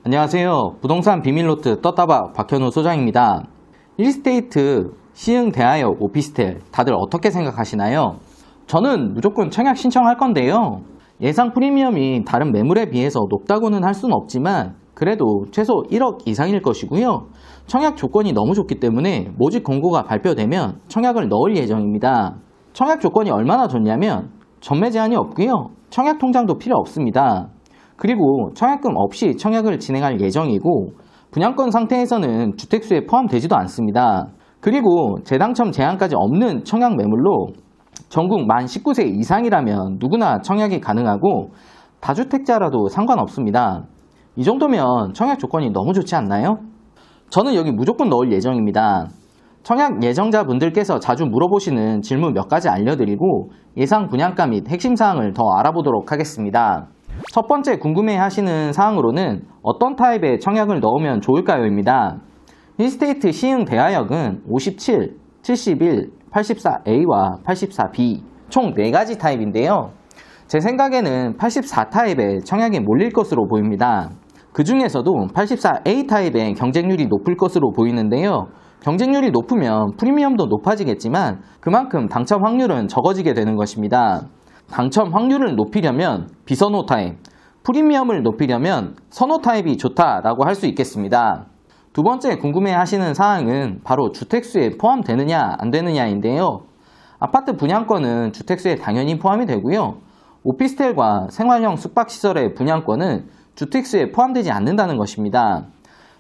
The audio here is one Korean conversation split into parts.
안녕하세요. 부동산 비밀노트 떴다박 박현우 소장입니다. 1스테이트, 시흥 대하역 오피스텔 다들 어떻게 생각하시나요? 저는 무조건 청약 신청할 건데요. 예상 프리미엄이 다른 매물에 비해서 높다고는 할 수는 없지만 그래도 최소 1억 이상일 것이고요. 청약 조건이 너무 좋기 때문에 모집 공고가 발표되면 청약을 넣을 예정입니다. 청약 조건이 얼마나 좋냐면 전매 제한이 없고요. 청약 통장도 필요 없습니다. 그리고 청약금 없이 청약을 진행할 예정이고 분양권 상태에서는 주택수에 포함되지도 않습니다. 그리고 재당첨 제한까지 없는 청약 매물로 전국 만 19세 이상이라면 누구나 청약이 가능하고 다주택자라도 상관없습니다. 이 정도면 청약 조건이 너무 좋지 않나요? 저는 여기 무조건 넣을 예정입니다. 청약 예정자분들께서 자주 물어보시는 질문 몇 가지 알려드리고 예상 분양가 및 핵심 사항을 더 알아보도록 하겠습니다. 첫 번째 궁금해하시는 사항으로는 어떤 타입의 청약을 넣으면 좋을까요?입니다. 1스테이트 시흥 대하역은 57, 71, 84A와 84B 총 4가지 타입인데요. 제 생각에는 84 타입의 청약이 몰릴 것으로 보입니다. 그 중에서도 84A 타입의 경쟁률이 높을 것으로 보이는데요. 경쟁률이 높으면 프리미엄도 높아지겠지만 그만큼 당첨 확률은 적어지게 되는 것입니다. 당첨 확률을 높이려면 비선호 타입, 프리미엄을 높이려면 선호 타입이 좋다라고 할 수 있겠습니다. 두 번째 궁금해하시는 사항은 바로 주택수에 포함되느냐 안 되느냐인데요. 아파트 분양권은 주택수에 당연히 포함이 되고요. 오피스텔과 생활형 숙박시설의 분양권은 주택수에 포함되지 않는다는 것입니다.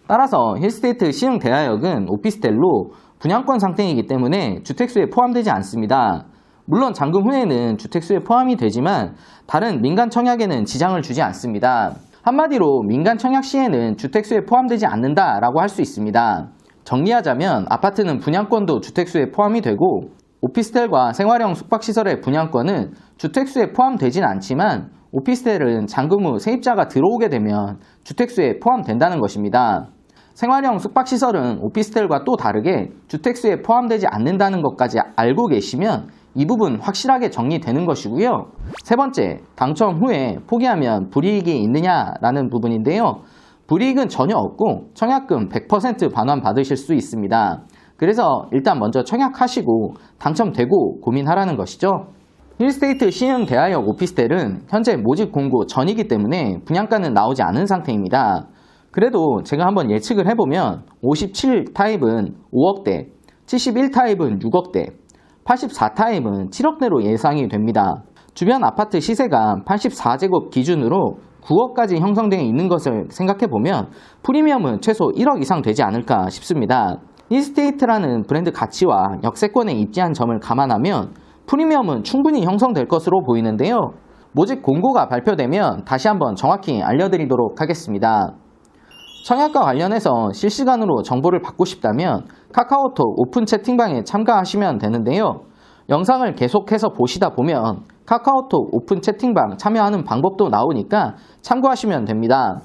따라서 1스테이트 시흥 대하역은 오피스텔로 분양권 상태이기 때문에 주택수에 포함되지 않습니다. 물론 잔금 후에는 주택수에 포함이 되지만 다른 민간 청약에는 지장을 주지 않습니다. 한마디로 민간 청약 시에는 주택수에 포함되지 않는다라고 할 수 있습니다. 정리하자면 아파트는 분양권도 주택수에 포함이 되고 오피스텔과 생활형 숙박시설의 분양권은 주택수에 포함되진 않지만 오피스텔은 잔금 후 세입자가 들어오게 되면 주택수에 포함된다는 것입니다. 생활형 숙박시설은 오피스텔과 또 다르게 주택수에 포함되지 않는다는 것까지 알고 계시면 이 부분 확실하게 정리되는 것이고요. 세 번째, 당첨 후에 포기하면 불이익이 있느냐라는 부분인데요. 불이익은 전혀 없고 청약금 100% 반환 받으실 수 있습니다. 그래서 일단 먼저 청약하시고 당첨되고 고민하라는 것이죠. 1스테이트 시흥 대하역 오피스텔은 현재 모집 공고 전이기 때문에 분양가는 나오지 않은 상태입니다. 그래도 제가 한번 예측을 해보면 57 타입은 5억대, 71 타입은 6억대, 84 타입은 7억대로 예상이 됩니다. 주변 아파트 시세가 84제곱 기준으로 9억까지 형성되어 있는 것을 생각해보면 프리미엄은 최소 1억 이상 되지 않을까 싶습니다. 1스테이트라는 브랜드 가치와 역세권에 입지한 점을 감안하면 프리미엄은 충분히 형성될 것으로 보이는데요. 모집 공고가 발표되면 다시 한번 정확히 알려드리도록 하겠습니다. 청약과 관련해서 실시간으로 정보를 받고 싶다면 카카오톡 오픈 채팅방에 참가하시면 되는데요. 영상을 계속해서 보시다 보면 카카오톡 오픈 채팅방 참여하는 방법도 나오니까 참고하시면 됩니다.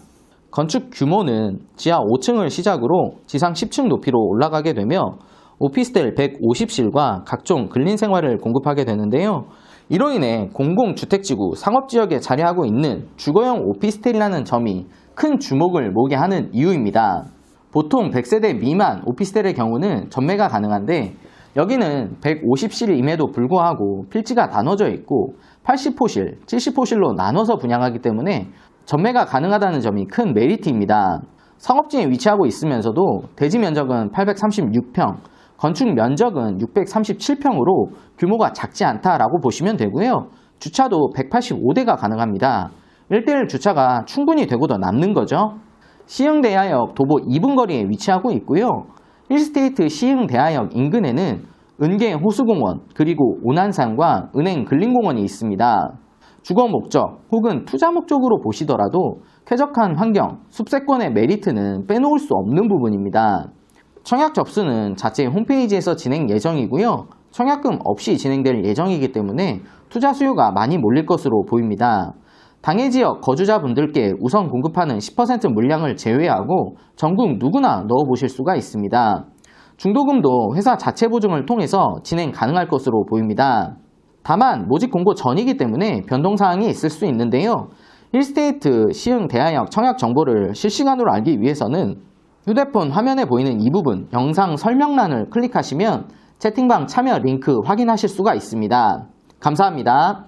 건축 규모는 지하 5층을 시작으로 지상 10층 높이로 올라가게 되며 오피스텔 150실과 각종 근린생활을 공급하게 되는데요. 이로 인해 공공주택지구 상업지역에 자리하고 있는 주거용 오피스텔이라는 점이 큰 주목을 모으게 하는 이유입니다. 보통 100세대 미만 오피스텔의 경우는 전매가 가능한데 여기는 150실임에도 불구하고 필지가 나눠져 있고 80호실, 70호실로 나눠서 분양하기 때문에 전매가 가능하다는 점이 큰 메리트입니다. 상업지에 위치하고 있으면서도 대지 면적은 836평, 건축 면적은 637평으로 규모가 작지 않다라고 보시면 되고요. 주차도 185대가 가능합니다. 1대1 주차가 충분히 되고도 남는 거죠. 시흥 대하역 도보 2분 거리에 위치하고 있고요. 1스테이트 시흥 대하역 인근에는 은계 호수공원 그리고 오난산과 은행 근린공원이 있습니다. 주거 목적 혹은 투자 목적으로 보시더라도 쾌적한 환경, 숲세권의 메리트는 빼놓을 수 없는 부분입니다. 청약 접수는 자체 홈페이지에서 진행 예정이고요. 청약금 없이 진행될 예정이기 때문에 투자 수요가 많이 몰릴 것으로 보입니다. 당해 지역 거주자분들께 우선 공급하는 10% 물량을 제외하고 전국 누구나 넣어보실 수가 있습니다. 중도금도 회사 자체 보증을 통해서 진행 가능할 것으로 보입니다. 다만 모집 공고 전이기 때문에 변동사항이 있을 수 있는데요. 1스테이트 시흥 대하역 청약 정보를 실시간으로 알기 위해서는 휴대폰 화면에 보이는 이 부분 영상 설명란을 클릭하시면 채팅방 참여 링크 확인하실 수가 있습니다. 감사합니다.